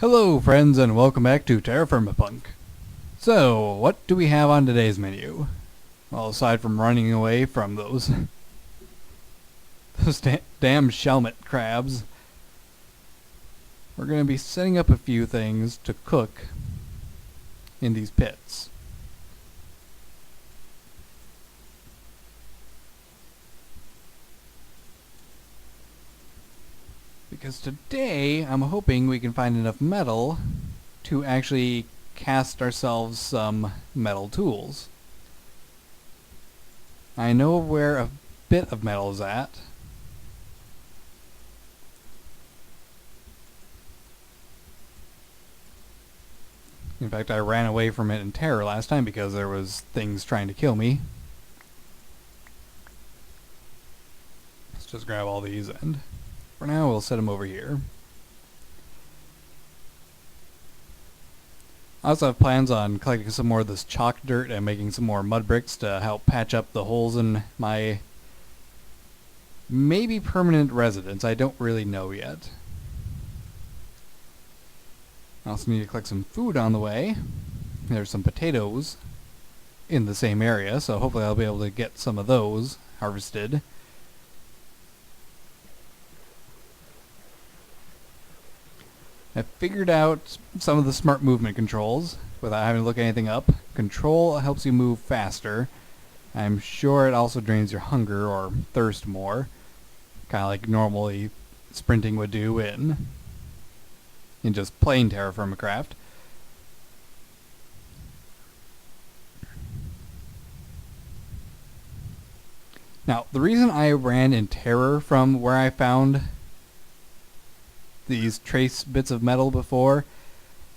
Hello friends and welcome back to Terrafirmapunk. So, what do we have on today's menu? Well, aside from running away from those damn shelmet crabs, we're going to be setting up a few things to cook in these pits. Because today, I'm hoping we can find enough metal to actually cast ourselves some metal tools. I know where a bit of metal is at. In fact, I ran away from it in terror last time because there was things trying to kill me. Let's just grab all these and for now we'll set them over here. I also have plans on collecting some more of this chalk dirt and making some more mud bricks to help patch up the holes in my maybe permanent residence. I don't really know yet. I also need to collect some food on the way. There's some potatoes in the same area, so hopefully I'll be able to get some of those harvested. I figured out some of the smart movement controls without having to look anything up. Control helps you move faster. I'm sure it also drains your hunger or thirst more, kind of like normally sprinting would do in just plain Terrafirmacraft. Now, the reason I ran in terror from where I found these trace bits of metal before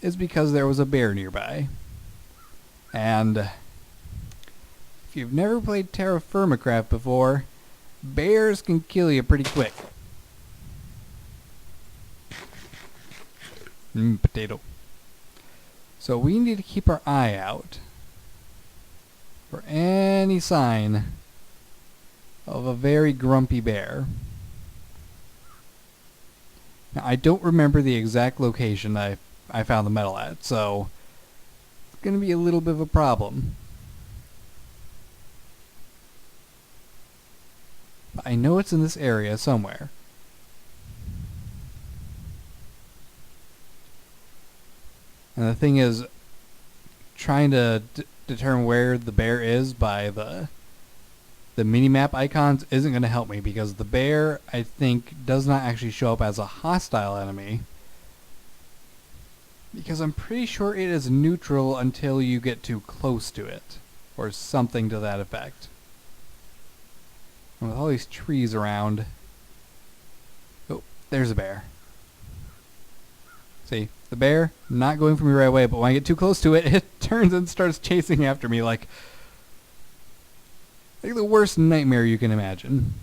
is because there was a bear nearby. And if you've never played Terrafirmacraft before, bears can kill you pretty quick. Potato. So we need to keep our eye out for any sign of a very grumpy bear. Now, I don't remember the exact location I found the metal at, so it's going to be a little bit of a problem. But I know it's in this area somewhere. And the thing is, trying to determine where the bear is by the minimap icons isn't going to help me because the bear, I think, does not actually show up as a hostile enemy. Because I'm pretty sure it is neutral until you get too close to it. Or something to that effect. And with all these trees around... Oh, there's a bear. See, the bear, not going for me right away, but when I get too close to it, it turns and starts chasing after me like the worst nightmare you can imagine.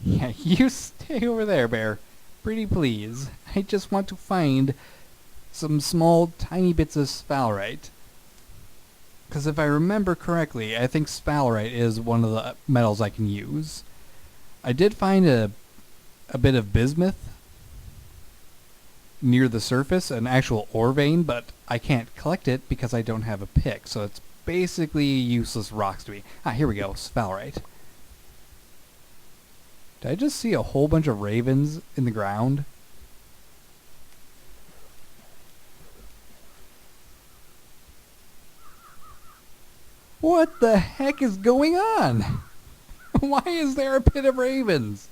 Yeah, you stay over there, bear. Pretty please. I just want to find some small, tiny bits of sphalerite. Because if I remember correctly, I think sphalerite is one of the metals I can use. I did find a bit of bismuth near the surface, an actual ore vein, but I can't collect it because I don't have a pick, so it's basically useless rocks to me. Ah, here we go, sphalerite. Did I just see a whole bunch of ravens in the ground? What the heck is going on? Why is there a pit of ravens?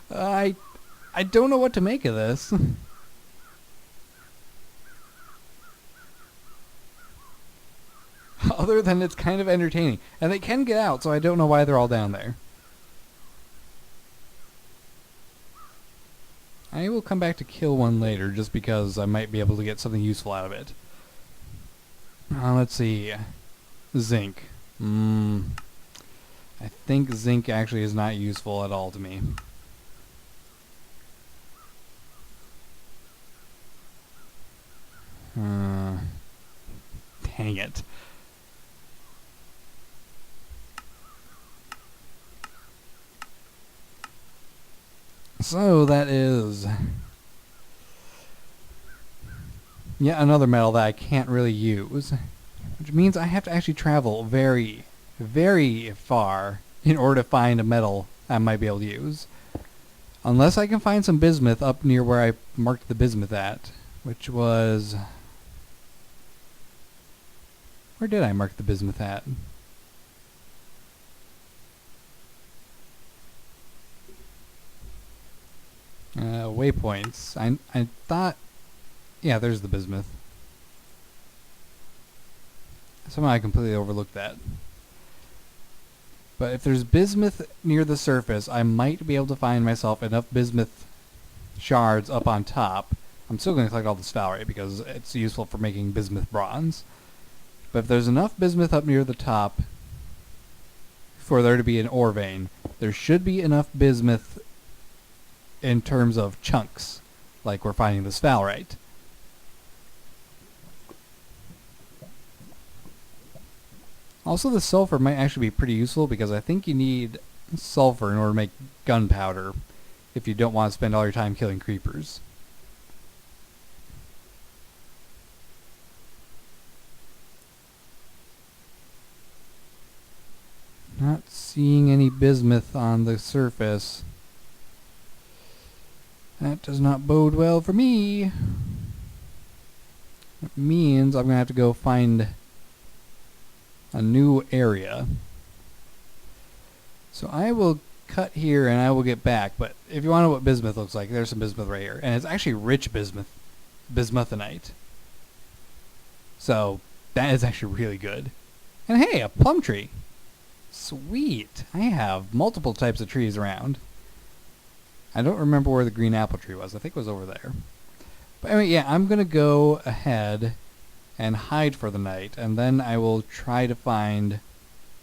I don't know what to make of this. Other than it's kind of entertaining. And they can get out, so I don't know why they're all down there. I will come back to kill one later, just because I might be able to get something useful out of it. Let's see. Zinc. I think zinc actually is not useful at all to me. Dang it. So that is yet another metal that I can't really use, which means I have to actually travel very, very far in order to find a metal I might be able to use. Unless I can find some bismuth up near where I marked the bismuth at, which was... Where did I mark the bismuth at? Waypoints. I thought... Yeah, there's the bismuth. Somehow I completely overlooked that. But if there's bismuth near the surface, I might be able to find myself enough bismuth shards up on top. I'm still going to collect all this sphalerite because it's useful for making bismuth bronze. But if there's enough bismuth up near the top for there to be an ore vein, there should be enough bismuth in terms of chunks, like we're finding the sphalerite. Also, the sulfur might actually be pretty useful because I think you need sulfur in order to make gunpowder if you don't want to spend all your time killing creepers. Not seeing any bismuth on the surface. That does not bode well for me. It means I'm going to have to go find a new area. So I will cut here and I will get back, but if you want to know what bismuth looks like, there's some bismuth right here. And it's actually rich bismuthinite. So that is actually really good. And hey, a plum tree. Sweet. I have multiple types of trees around. I don't remember where the green apple tree was. I think it was over there. But anyway, yeah, I'm going to go ahead and hide for the night, and then I will try to find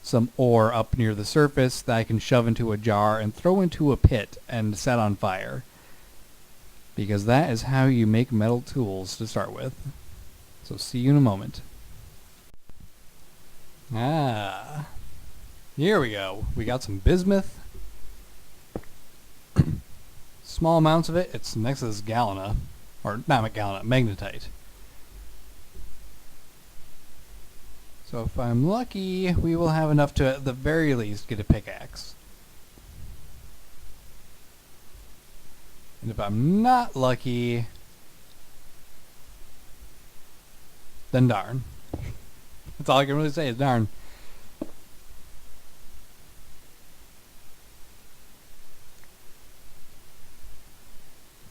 some ore up near the surface that I can shove into a jar and throw into a pit and set on fire. Because that is how you make metal tools to start with. So see you in a moment. Ah, here we go. We got some bismuth. Small amounts of it. It's next to this galena. Or not galena, magnetite. So if I'm lucky, we will have enough to, at the very least, get a pickaxe. And if I'm not lucky, then darn. That's all I can really say is darn.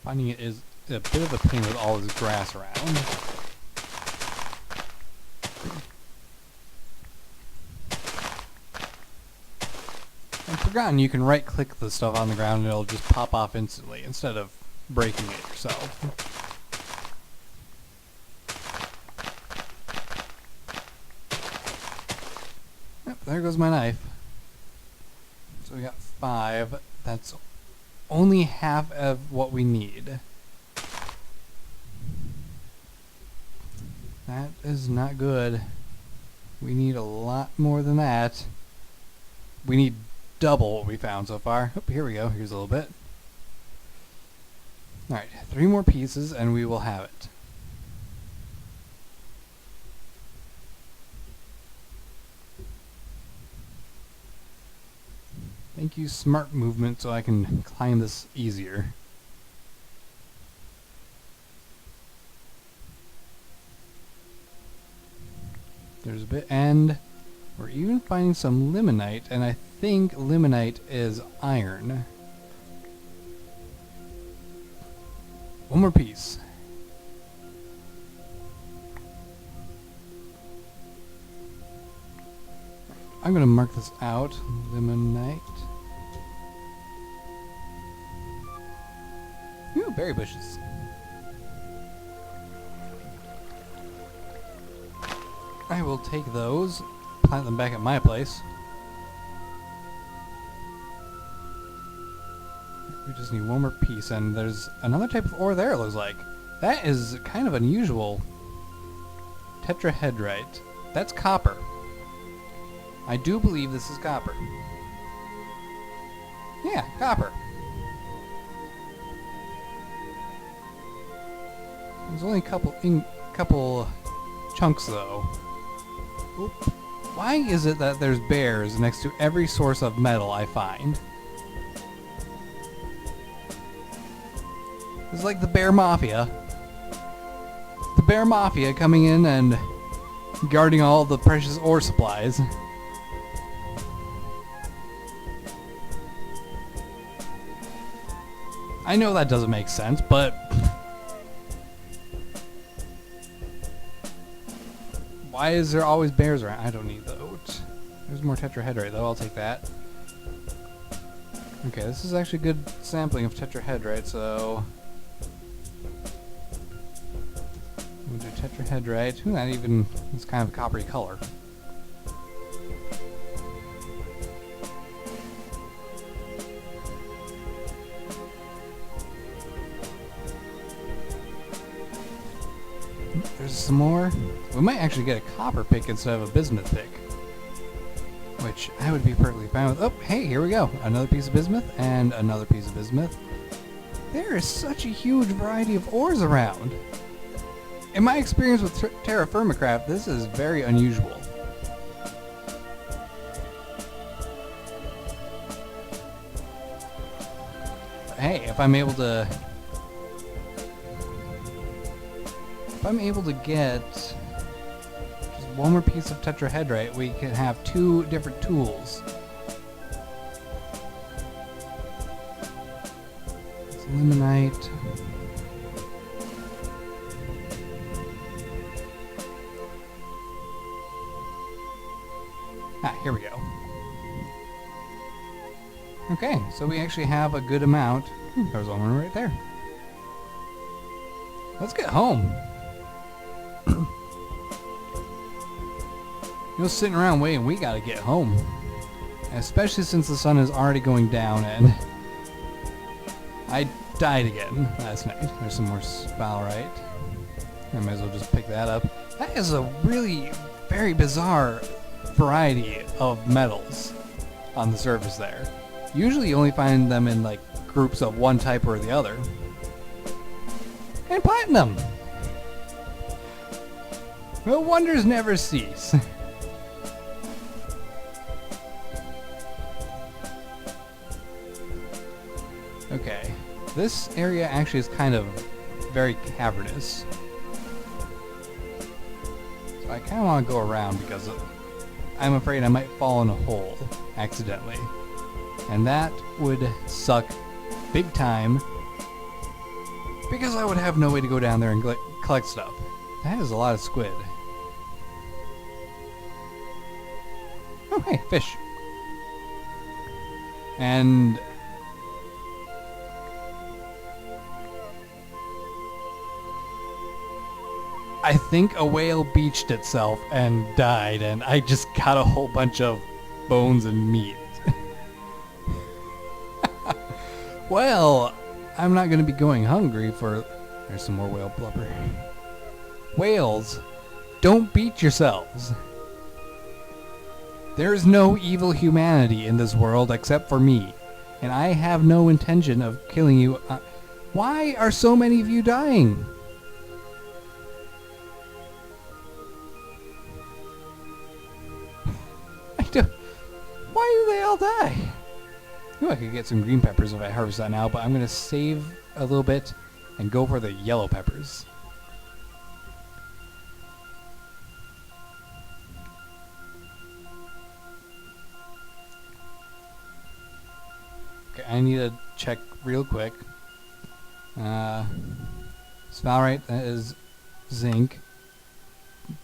Finding it is a bit of a pain with all this grass around. I've forgotten you can right click the stuff on the ground and it'll just pop off instantly instead of breaking it yourself. Yep, there goes my knife. So we got 5. That's only half of what we need. That is not good. We need a lot more than that. We need double what we found so far. Oh, here we go. Here's a little bit. Alright, 3 more pieces and we will have it. Thank you, smart movement, so I can climb this easier. There's a bit, and we're even finding some limonite, and I think limonite is iron. One more piece. I'm going to mark this out. Limonite. Ooh, berry bushes. I will take those, plant them back at my place. We just need one more piece, and there's another type of ore there, it looks like. That is kind of unusual. Tetrahedrite. That's copper. I do believe this is copper. Yeah, copper. There's only a couple chunks though. Oop. Why is it that there's bears next to every source of metal I find? It's like the bear mafia. The bear mafia coming in and guarding all the precious ore supplies. I know that doesn't make sense, but why is there always bears around? I don't need those. There's more tetrahedrite though, I'll take that. Okay, this is actually a good sampling of tetrahedrite, so we'll do tetrahedrite. Ooh, that even is kind of a coppery color. There's some more. We might actually get a copper pick instead of a bismuth pick, which I would be perfectly fine with. Oh, hey, here we go. Another piece of bismuth and another piece of bismuth. There is such a huge variety of ores around. In my experience with Terrafirmacraft, this is very unusual. But hey, if I'm able to get just one more piece of tetrahedrite, we can have two different tools. It's limonite. Ah, here we go. Okay, so we actually have a good amount. There's one right there. Let's get home. You know, sitting around waiting, we gotta get home. Especially since the sun is already going down and I died again last night. There's some more sphalerite. I might as well just pick that up. That is a really very bizarre variety of metals on the surface there. Usually you only find them in like groups of one type or the other. And platinum! Well, wonders never cease. Okay, this area actually is kind of very cavernous. So I kind of want to go around because I'm afraid I might fall in a hole accidentally. And that would suck big time because I would have no way to go down there and collect stuff. That is a lot of squid. Oh, hey, fish. And I think a whale beached itself and died, and I just got a whole bunch of bones and meat. Well, I'm not going to be going hungry for... There's some more whale blubber. Whales, don't beat yourselves. There is no evil humanity in this world except for me, and I have no intention of killing you. Why are so many of you dying? Why do they all die? Ooh, I could get some green peppers if I harvest that now, but I'm going to save a little bit and go for the yellow peppers. Okay, I need to check real quick. Sphalerite, that is zinc.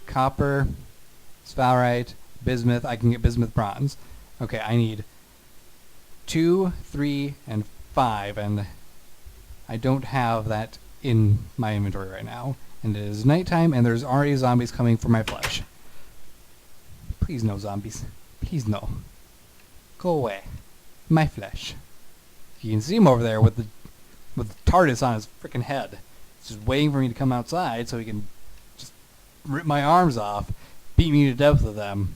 Copper, sphalerite, bismuth. I can get bismuth bronze. Okay, I need 2, 3, and 5, and I don't have that in my inventory right now. And it is nighttime, and there's already zombies coming for my flesh. Please no, zombies. Please no. Go away. My flesh. You can see him over there with the TARDIS on his freaking head. He's just waiting for me to come outside so he can just rip my arms off, beat me to death with them,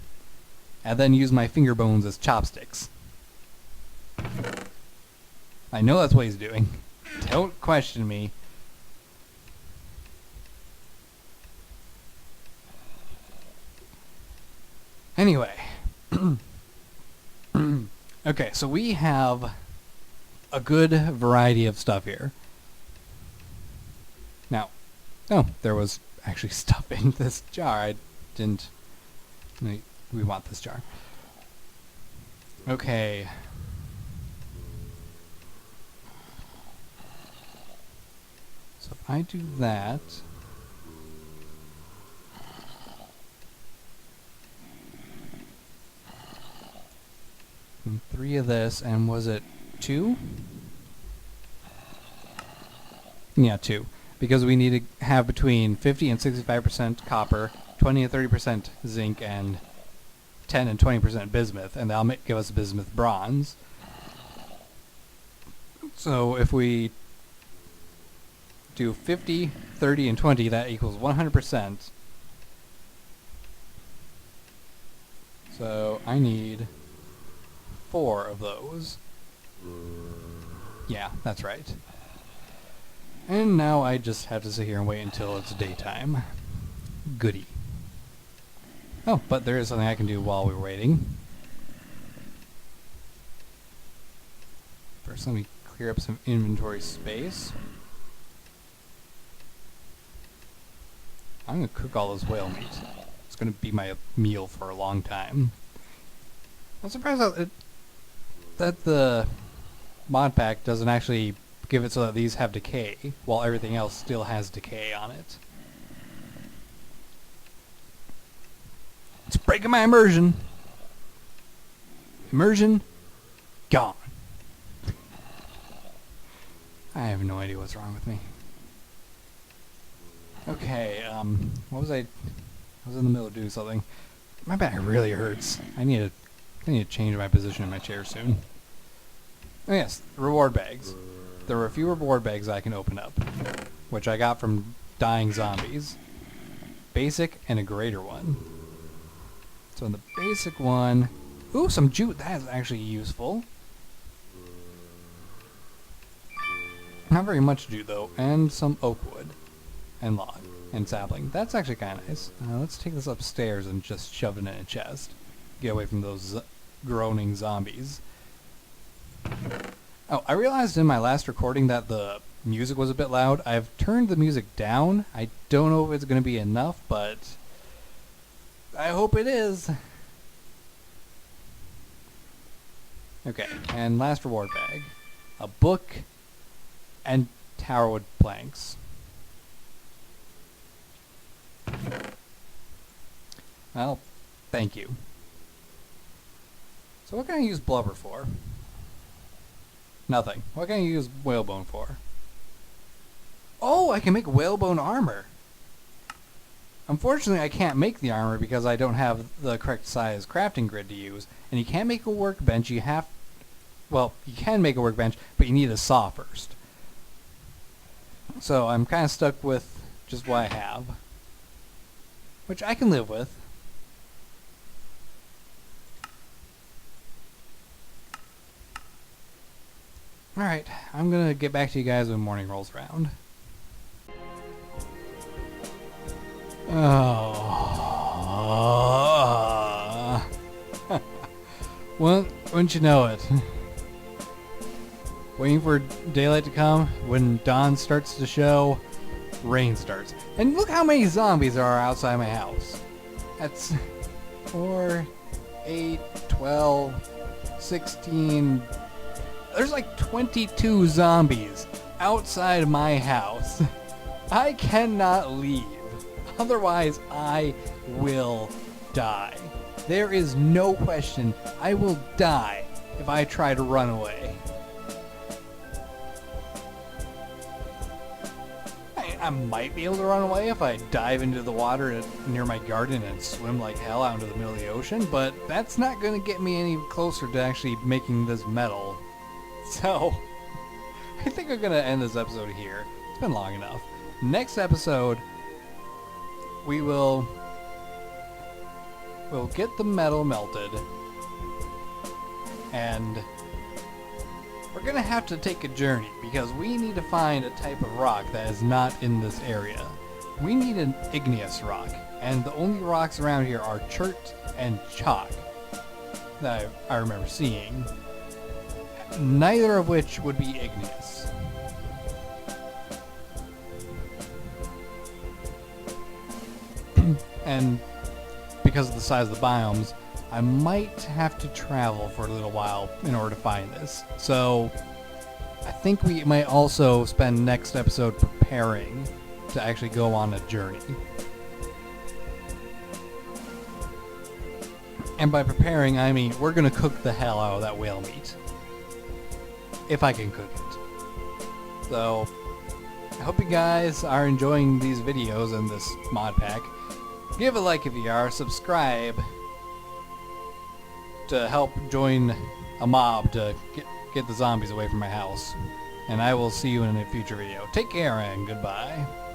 and then use my finger bones as chopsticks. I know that's what he's doing. Don't question me. Anyway. Okay, so we have a good variety of stuff here. Now, oh, there was actually stuff in this jar. I didn't... We want this jar. Okay. So if I do that... and 3 of this, and was it 2? Yeah, 2. Because we need to have between 50 and 65% copper, 20 and 30% zinc, and 10 and 20% bismuth, and that'll give us bismuth bronze. So if we do 50, 30, and 20, that equals 100%. So I need 4 of those. Yeah, that's right. And now I just have to sit here and wait until it's daytime. Goody. Oh, but there is something I can do while we're waiting. First, let me clear up some inventory space. I'm going to cook all this whale meat. It's going to be my meal for a long time. I'm surprised that the mod pack doesn't actually give it so that these have decay, while everything else still has decay on it. It's breaking my immersion. Immersion gone. I have no idea what's wrong with me. Okay, what was I was in the middle of doing something. My back really hurts. I need to change my position in my chair soon. Oh yes, reward bags. There were a few reward bags I can open up, which I got from dying zombies. Basic and a greater one. So in the basic one, ooh, some jute. That is actually useful. Not very much jute though, and some oak wood, and log, and sapling. That's actually kind of nice. Let's take this upstairs and just shove it in a chest. Get away from those groaning zombies. Oh, I realized in my last recording that the music was a bit loud. I've turned the music down. I don't know if it's going to be enough, but I hope it is. Okay, and last reward bag. A book and towerwood planks. Well, thank you. So what can I use blubber for? Nothing. What can I use whalebone for? Oh, I can make whalebone armor. Unfortunately, I can't make the armor because I don't have the correct size crafting grid to use. And you can't make a workbench. You have... Well, you can make a workbench, but you need a saw first. So I'm kind of stuck with just what I have. Which I can live with. Alright, I'm gonna get back to you guys when morning rolls around. Oh. Well, wouldn't you know it? Waiting for daylight to come, when dawn starts to show, rain starts. And look how many zombies there are outside my house. That's 4, 8, 12, 16... There's like 22 zombies outside my house. I cannot leave. Otherwise, I will die. There is no question I will die if I try to run away. I might be able to run away if I dive into the water near my garden and swim like hell out into the middle of the ocean, but that's not going to get me any closer to actually making this metal. So, I think I'm going to end this episode here. It's been long enough. Next episode, we'll get the metal melted, and we're going to have to take a journey, because we need to find a type of rock that is not in this area. We need an igneous rock, and the only rocks around here are chert and chalk that I remember seeing, neither of which would be igneous. And because of the size of the biomes, I might have to travel for a little while in order to find this. So I think we might also spend next episode preparing to actually go on a journey. And by preparing, I mean we're going to cook the hell out of that whale meat. If I can cook it. So I hope you guys are enjoying these videos and this mod pack. Give a like if you are, subscribe to help join a mob to get the zombies away from my house. And I will see you in a future video. Take care and goodbye.